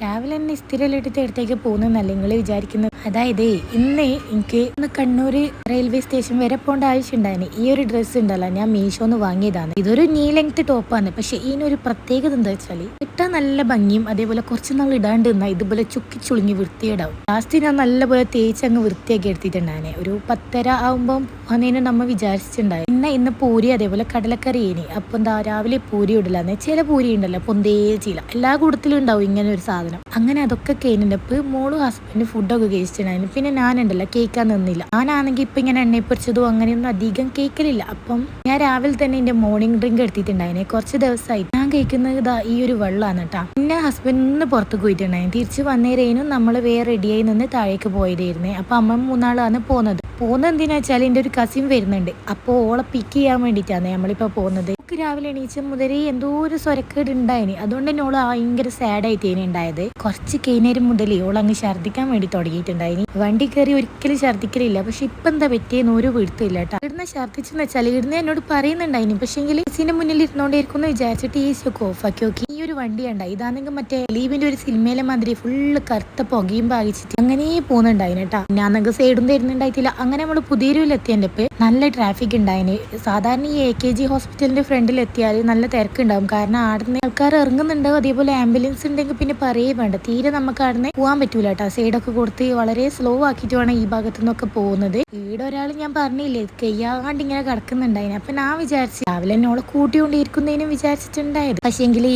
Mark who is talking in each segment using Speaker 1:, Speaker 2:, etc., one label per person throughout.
Speaker 1: രാവിലെ തന്നെ ഇസ്തിരിയിലിട്ടിട്ട് അടുത്തേക്ക് പോകുന്നല്ല നിങ്ങൾ വിചാരിക്കുന്നത്. അതായത് ഇന്ന് എനിക്ക് കണ്ണൂർ റെയിൽവേ സ്റ്റേഷൻ വരെ പോകേണ്ട ആവശ്യമുണ്ടായിരുന്നു. ഈ ഒരു ഡ്രസ്സ് ഉണ്ടല്ലോ, ഞാൻ മീഷോന്ന് വാങ്ങിയതാണ്. ഇതൊരു നീ ലെങ്ത് ടോപ്പാണ്. പക്ഷെ ഇതിനൊരു പ്രത്യേകത എന്താ വെച്ചാൽ ഇട്ടാൽ നല്ല ഭംഗിയും അതേപോലെ കുറച്ച് നാൾ ഇടാണ്ട് നിന്നാൽ ഇതുപോലെ ചുക്കി ചുളുങ്ങി വൃത്തിയിടാവും. ലാസ്റ്റ് ഞാൻ നല്ലപോലെ തേച്ച് അങ്ങ് വൃത്തിയാക്കി എടുത്തിട്ടുണ്ടായിരുന്നേ. ഒരു 10:30 ആകുമ്പോൾ അന്നേനും നമ്മൾ വിചാരിച്ചിട്ടുണ്ടായി. പിന്നെ ഇന്ന് പൂരി അതേപോലെ കടലക്കറി ഇനി അപ്പം എന്താ രാവിലെ പൂരി ഇടില്ലാന്ന്. ചില പൂരി ഉണ്ടല്ലോ പൊന്തേ ചെയ്യില്ല, എല്ലാ കൂട്ടത്തിലും ഉണ്ടാവും ഇങ്ങനെ ഒരു സാധനം. അങ്ങനെ അതൊക്കെ കഴിഞ്ഞിട്ട് മോളും ഹസ്ബൻഡ് ഫുഡൊക്കെ കഴിച്ചിട്ടുണ്ടായിരുന്നു. പിന്നെ ഞാനുണ്ടല്ലോ കേൾക്കാൻ നിന്നില്ല. ഞാനാണെങ്കിൽ ഇപ്പം ഇങ്ങനെ എണ്ണ പൊരിച്ചതും അങ്ങനെയൊന്നും അധികം കേൾക്കലില്ല. അപ്പം ഞാൻ രാവിലെ തന്നെ എൻ്റെ മോർണിംഗ് ഡ്രിങ്ക് എടുത്തിട്ടുണ്ടായിരുന്നു. കുറച്ച് ദിവസമായി ഞാൻ കഴിക്കുന്നത് ഇതാ ഈ ഒരു വെള്ളമാണ് കേട്ടോ. പിന്നെ ഹസ്ബൻഡ് ഒന്ന് പുറത്ത് പോയിട്ടുണ്ടായിരുന്നു. തിരിച്ച് വന്നേരേനും നമ്മൾ വേറെ റെഡിയായി നിന്ന് താഴേക്ക് പോയതായിരുന്നേ. അപ്പം അമ്മ 3 പോകുന്നത് എന്തിനാ വെച്ചാൽ എൻ്റെ ഒരു കസിൻ വരുന്നുണ്ട്. അപ്പോൾ ഓളെ പിക്ക് ചെയ്യാൻ വേണ്ടിയിട്ടാണ് നമ്മളിപ്പോൾ പോകുന്നത്. രാവിലെ എണീച്ച മുതലേ എന്തോ ഒരു സ്വരക്കേട് ഉണ്ടായിന്. അതുകൊണ്ട് തന്നെ ഓള് ഭയങ്കര സാഡായിട്ടേനെ ഉണ്ടായത്. കുറച്ച് കഴിഞ്ഞേരം മുതലേ ഓളങ്ങ് ഛർദ്ദിക്കാൻ വേണ്ടി തുടങ്ങിയിട്ടുണ്ടായിന്. വണ്ടി കയറി ഒരിക്കലും ഛർദ്ദിക്കലില്ല. പക്ഷെ ഇപ്പം എന്താ പറ്റിയെന്ന് ഒരു പിടുത്തില്ല കേട്ടോ. ഇടുന്ന ഛർദ്ദിച്ചെന്ന് വെച്ചാൽ ഇടുന്ന എന്നോട് പറയുന്നുണ്ടായിന്. പക്ഷെങ്കിൽ എസിന്റെ മുന്നിൽ ഇരുന്നോണ്ടിരിക്കുന്നു വിചാരിച്ചിട്ട് AC ഒക്കെ ഓഫാക്കി നോക്കി. ഈ ഒരു വണ്ടി ഉണ്ടായി ഇതാണെങ്കിൽ മറ്റേ ലീവിന്റെ ഒരു സിനിമയിലെ മാതിരി ഫുള്ള് കറുത്ത പുകയും പാകിച്ചിട്ട് അങ്ങനെ പോകുന്നുണ്ടായിന് കേട്ടാ. ഞാനങ്ങ് സൈഡും തരുന്നുണ്ടായിട്ടില്ല. അങ്ങനെ നമ്മൾ പുതിയൊരുവിലെത്തിയതിന്റെ ഇപ്പൊ നല്ല ട്രാഫിക് ഉണ്ടായിന്. സാധാരണ ഈ AKG ഹോസ്പിറ്റലിന്റെ ഫ്രണ്ടിലെത്തിയാൽ നല്ല തിരക്കുണ്ടാവും. കാരണം ആടുന്ന ആൾക്കാർ ഇറങ്ങുന്നുണ്ടാവും. അതേപോലെ ആംബുലൻസ് ഉണ്ടെങ്കിൽ പിന്നെ പറയേ വേണ്ട. തീരെ നമുക്ക് ആടുന്ന് പോകാൻ പറ്റൂല കേട്ടോ. സൈഡൊക്കെ കൊടുത്ത് വളരെ സ്ലോ ആക്കിയിട്ട് വേണം ഈ ഭാഗത്തു നിന്നൊക്കെ പോകുന്നത്. ഇവിടെ ഒരാൾ ഞാൻ പറഞ്ഞില്ലേ കയ്യാണ്ട് ഇങ്ങനെ കിടക്കുന്നുണ്ടായിന്. അപ്പൊ ഞാൻ വിചാരിച്ചു രാവിലെ എന്നോളെ കൂട്ടിക്കൊണ്ടിരിക്കുന്നതിനും വിചാരിച്ചിട്ടുണ്ടായത്. പക്ഷേങ്കിലേ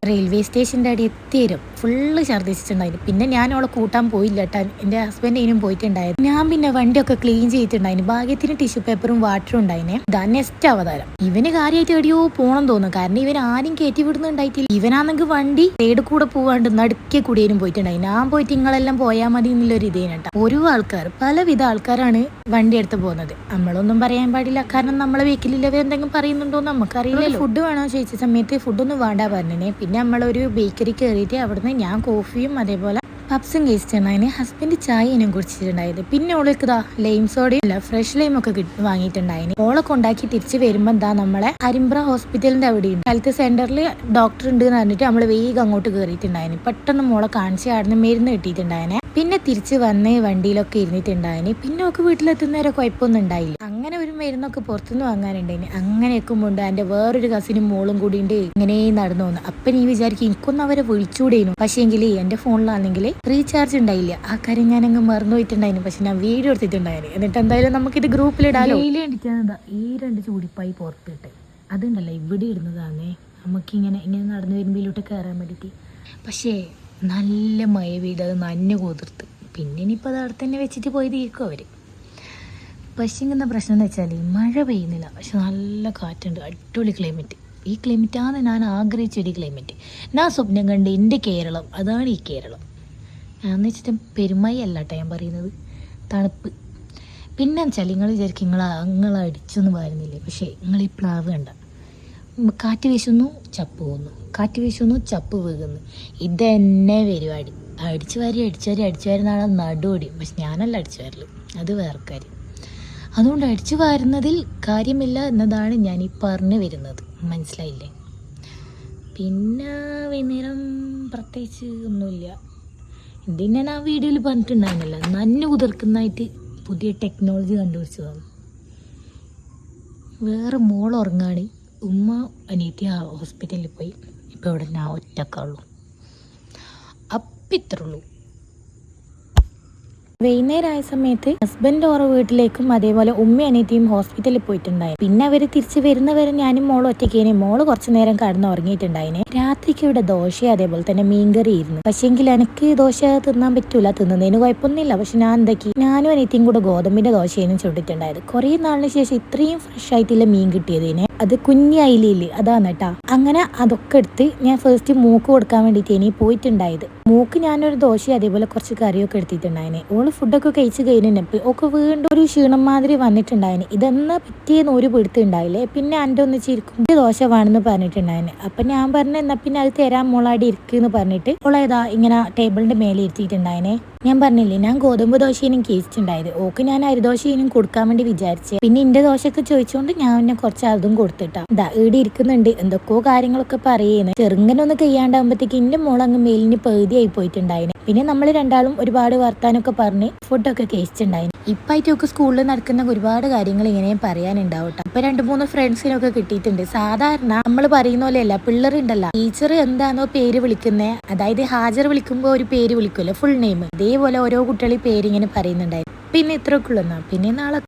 Speaker 1: റെയിൽവേ സ്റ്റേഷൻ്റെ അടി എത്തിയേരും ഫുള്ള് ഛർദ്ദിച്ചിട്ടുണ്ടായിരുന്നു. പിന്നെ ഞാൻ അവളെ കൂട്ടാൻ പോയില്ല കേട്ടോ. എൻ്റെ ഹസ്ബൻഡിനും പോയിട്ടുണ്ടായിരുന്നു. ഞാൻ പിന്നെ വണ്ടിയൊക്കെ ക്ലീൻ ചെയ്തിട്ടുണ്ടായിരുന്നു. ഭാഗ്യത്തിന് ടിഷ്യൂ പേപ്പറും വാട്ടറും ഉണ്ടായിനെ. ഇതാ നെക്സ്റ്റ് അവതാരം. ഇവന് കാര്യമായിട്ട് എവിടെയോ പോകണം തോന്നുന്നു. കാരണം ഇവൻ ആരും കയറ്റി വിടുന്നുണ്ടായിട്ടില്ല. ഇവനാണെങ്കിൽ വണ്ടി സൈഡ് കൂടെ പോവാണ്ട് നടുക്കെ കൂടിയേനും പോയിട്ടുണ്ടായി. ഞാൻ പോയിട്ട് നിങ്ങളെല്ലാം പോയാൽ മതി എന്നുള്ളൊരു ഇതേനെ കേട്ടോ. ഓരോ ആൾക്കാർ പലവിധ ആൾക്കാരാണ് വണ്ടി എടുത്ത് പോകുന്നത്. നമ്മളൊന്നും പറയാൻ പാടില്ല. കാരണം നമ്മളെ വീക്കിലുള്ളവർ എന്തെങ്കിലും പറയുന്നുണ്ടോ നമുക്കറിയില്ലല്ലോ. ഫുഡ് വേണോ ചോദിച്ച സമയത്ത് ഫുഡൊന്നും വേണ്ട പറഞ്ഞേ. പിന്നെ നമ്മളൊരു ബേക്കറി കയറിയിട്ട് അവിടുന്ന് ഞാൻ കോഫിയും അതേപോലെ പപ്സും കഴിച്ചിട്ടുണ്ടായിന്. ഹസ്ബൻഡ് ചായനും കുടിച്ചിട്ടുണ്ടായത്. പിന്നെ ഓൾക്ക് ഇതാ ലൈം സോഡയും അല്ല ഫ്രഷ് ലൈം ഒക്കെ വാങ്ങിയിട്ടുണ്ടായിന്. ഓളൊക്കെ ഉണ്ടാക്കി തിരിച്ച് വരുമ്പോൾ എന്താ നമ്മളെ അരിമ്പ്ര ഹോസ്പിറ്റലിന്റെ അവിടെയുണ്ട് ഹെൽത്ത് സെന്ററിൽ ഡോക്ടർ ഉണ്ട് എന്ന് പറഞ്ഞിട്ട് നമ്മൾ വേഗം അങ്ങോട്ട് കയറിയിട്ടുണ്ടായിന്. പെട്ടെന്ന് മോളെ കാണിച്ച് ആടുന്ന് മരുന്ന് കിട്ടിയിട്ടുണ്ടായിനെ. പിന്നെ തിരിച്ച് വന്ന് വണ്ടിയിലൊക്കെ ഇരുന്നിട്ടുണ്ടായിന്. പിന്നെ ഒക്കെ വീട്ടിലെത്തുന്നവരെ കുഴപ്പമൊന്നും ഉണ്ടായില്ല. അങ്ങനെ ഒരു മരുന്നൊക്കെ പുറത്തുനിന്ന് വാങ്ങാനുണ്ടായിന്. അങ്ങനെയൊക്കെ ഉണ്ട് എൻ്റെ വേറൊരു കസിനും മോളും കൂടി ഉണ്ട് ഇങ്ങനെ നടന്നു വന്നു. അപ്പം നീ വിചാരിക്കും എനിക്കൊന്നും അവരെ വിളിച്ചൂടേനു. പക്ഷേങ്കിൽ എൻ്റെ ഫോണിലാണെങ്കിൽ റീചാർജ് ഉണ്ടായില്ല. ആ കാര്യം ഞാൻ അങ്ങ് മറന്നു പോയിട്ടുണ്ടായിരുന്നു. പക്ഷെ ഞാൻ വീഡിയോ എടുത്തിട്ടുണ്ടായിരുന്നു. എന്നിട്ട് എന്തായാലും നമുക്കിത് ഗ്രൂപ്പിലിടാലോ. ഡെയിലി ഈ 2 ചൂടിപ്പായി പുറത്തിട്ട് അതുണ്ടല്ലോ ഇവിടെ ഇടുന്നതാണേ. നമുക്കിങ്ങനെ നടന്നു വരുമ്പോഴോട്ട് കയറാൻ വേണ്ടിയിട്ട്. പക്ഷേ നല്ല മഴ പെയ്ത് അത് നനഞ്ഞു കുതിർത്ത്. പിന്നെ ഇനിയിപ്പോൾ അത് അവിടെ തന്നെ വെച്ചിട്ട് പോയി തീർക്കും അവർ. പക്ഷേ ഇങ്ങനത്തെ പ്രശ്നം എന്ന് വെച്ചാൽ മഴ പെയ്യുന്നില്ല. പക്ഷെ നല്ല കാറ്റുണ്ട്. അടിപൊളി ക്ലൈമറ്റ്. ഈ ക്ലൈമറ്റാണ് ഞാൻ ആഗ്രഹിച്ചൊരു ക്ലൈമറ്റ്. ഞാൻ സ്വപ്നം കണ്ട് എൻ്റെ കേരളം അതാണ് ഈ കേരളം. എന്ന് വെച്ചിട്ട് പെരുമയല്ല കേട്ടോ ഞാൻ പറയുന്നത്, തണുപ്പ്. പിന്നെ വെച്ചാൽ നിങ്ങൾ വിചാരിക്കും നിങ്ങൾ അടിച്ചൊന്നും വരുന്നില്ലേ. പക്ഷേ നിങ്ങൾ ഈ പ്ലാവ് കണ്ട കാറ്റ് വീശുന്നു ചപ്പ് പോകുന്നു, കാറ്റ് വീശുന്നു ചപ്പ് വീകുന്നു. ഇതെന്നെ പരിപാടി. അടിച്ചു വാരി നാളെ നടുവടിയും. പക്ഷെ ഞാനല്ല അടിച്ചു വാരല്, അത് വേറെ കാര്യം. അതുകൊണ്ട് അടിച്ചു വാരുന്നതിൽ കാര്യമില്ല എന്നതാണ് ഞാൻ ഈ പറഞ്ഞു വരുന്നത്. മനസ്സിലായില്ലേ? പിന്നെ വൈകുന്നേരം പ്രത്യേകിച്ച് ഒന്നുമില്ല. ഇതിനെ ഞാൻ വീഡിയോയിൽ പറഞ്ഞിട്ടുണ്ടായിരുന്നില്ല. നന്നെ കുതിർക്കുന്നതായിട്ട് പുതിയ ടെക്നോളജി കണ്ടുപിടിച്ചതാണ്. വേറെ മോൾ ഉറങ്ങാണ്. ഉമ്മ അനിയത്തി ഹോസ്പിറ്റലിൽ പോയി. ഇപ്പോൾ ഇവിടെ ഞാൻ ഒറ്റക്കുള്ളൂ. അപ്പം ഇത്രയുള്ളൂ. വൈകുന്നേരമായ സമയത്ത് ഹസ്ബൻഡ് ഓരോ വീട്ടിലേക്കും അതേപോലെ ഉമ്മ അനിയത്തിയും ഹോസ്പിറ്റലിൽ പോയിട്ടുണ്ടായി. പിന്നെ അവർ തിരിച്ച് വരുന്നവരെ ഞാനും മോളും ഒറ്റയ്ക്കേനെ. മോള് കുറച്ചു നേരം കടന്ന് ഉറങ്ങിയിട്ടുണ്ടായിനെ. രാത്രിക്ക് ഇവിടെ ദോശ അതേപോലെ തന്നെ മീൻകറി ഇരുന്നു. പക്ഷേങ്കിൽ എനിക്ക് ദോശ തിന്നാൻ പറ്റൂല. തിന്നുന്നതിന് കുഴപ്പമൊന്നുമില്ല. പക്ഷെ ഞാൻ എന്താക്കി, ഞാനും അനിയത്തിയും കൂടെ ഗോതമ്പിന്റെ ദോശയും ചുട്ടിട്ടുണ്ടായത്. കുറേ നാളിന് ശേഷം ഇത്രയും ഫ്രഷ് ആയിട്ടുള്ള മീൻ കിട്ടിയതിനെ. അത് കുഞ്ഞായില്ലേ അതാണ് കേട്ടാ. അങ്ങനെ അതൊക്കെ എടുത്ത് ഞാൻ ഫസ്റ്റ് മൂക്ക് കൊടുക്കാൻ വേണ്ടിയിട്ട് ഇനി പോയിട്ടുണ്ടായത്. മൂക്ക് ഞാനൊരു ദോശ അതേപോലെ കുറച്ച് കറിയൊക്കെ എടുത്തിട്ടുണ്ടായിനെ. ഓള് ഫുഡൊക്കെ കഴിച്ച് കഴിഞ്ഞപ്പോൾ ഒക്കെ വീണ്ടും ഒരു ക്ഷീണം മാതിരി വന്നിട്ടുണ്ടായിന്. ഇതെന്നാ പറ്റിയെന്ന് ഒരു പിടുത്തുണ്ടായില്ലേ. പിന്നെ എൻ്റെ ഒന്ന് ചിരിക്കും ദോശ വേണമെന്ന് പറഞ്ഞിട്ടുണ്ടായിന്. അപ്പം ഞാൻ പറഞ്ഞു എന്നാൽ പിന്നെ അത് തരാൻ മോളാടി ഇരിക്കുന്ന് പറഞ്ഞിട്ട് ഓളേതാ ഇങ്ങനെ ടേബിളിന്റെ മേലെ ഇരുത്തിയിട്ടുണ്ടായിനെ. ഞാൻ പറഞ്ഞില്ലേ ഞാൻ ഗോതമ്പ് ദോശയും കേസിട്ടുണ്ടായത് ഓക്ക് ഞാൻ അരിദോശയും കൊടുക്കാൻ വേണ്ടി വിചാരിച്ചേ. പിന്നെ എന്റെ ദോശയൊക്കെ ചോദിച്ചുകൊണ്ട് ഞാൻ പിന്നെ കുറച്ച് അതും കൊടുത്തിട്ടാ. ഇതാ ഇവിടെ ഇരിക്കുന്നുണ്ട് എന്തൊക്കെയോ കാര്യങ്ങളൊക്കെ പറയുന്നത്. ചെറുങ്ങനെ ഒന്ന് കഴിയാണ്ടാകുമ്പോഴത്തേക്ക് എന്റെ മോളങ്ങ് മേലിന് പകുതിയായി പോയിട്ടുണ്ടായിരുന്നു. പിന്നെ നമ്മൾ രണ്ടാളും ഒരുപാട് വർത്താനൊക്കെ പറഞ്ഞ് ഫുഡൊക്കെ കഴിച്ചിട്ടുണ്ടായിരുന്നു. ഇപ്പായിട്ടൊക്കെ സ്കൂളിൽ നടക്കുന്ന ഒരുപാട് കാര്യങ്ങൾ ഇങ്ങനെ പറയാനുണ്ടാവും കേട്ടോ. ഇപ്പൊ 2-3 ഫ്രണ്ട്സിനൊക്കെ കിട്ടിയിട്ടുണ്ട്. സാധാരണ നമ്മൾ പറയുന്ന പോലെയല്ല, പിള്ളേരുണ്ടല്ലോ ടീച്ചർ എന്താണോ പേര് വിളിക്കുന്നത്, അതായത് ഹാജർ വിളിക്കുമ്പോൾ ഒരു പേര് വിളിക്കുമല്ലോ ഫുൾ നെയിം, അതേപോലെ ഓരോ കുട്ടികളെ പേരിങ്ങനെ പറയുന്നുണ്ടായിരുന്നു. പിന്നെ ഇത്രയൊക്കെ ഉള്ളൂ. പിന്നെ നാളെ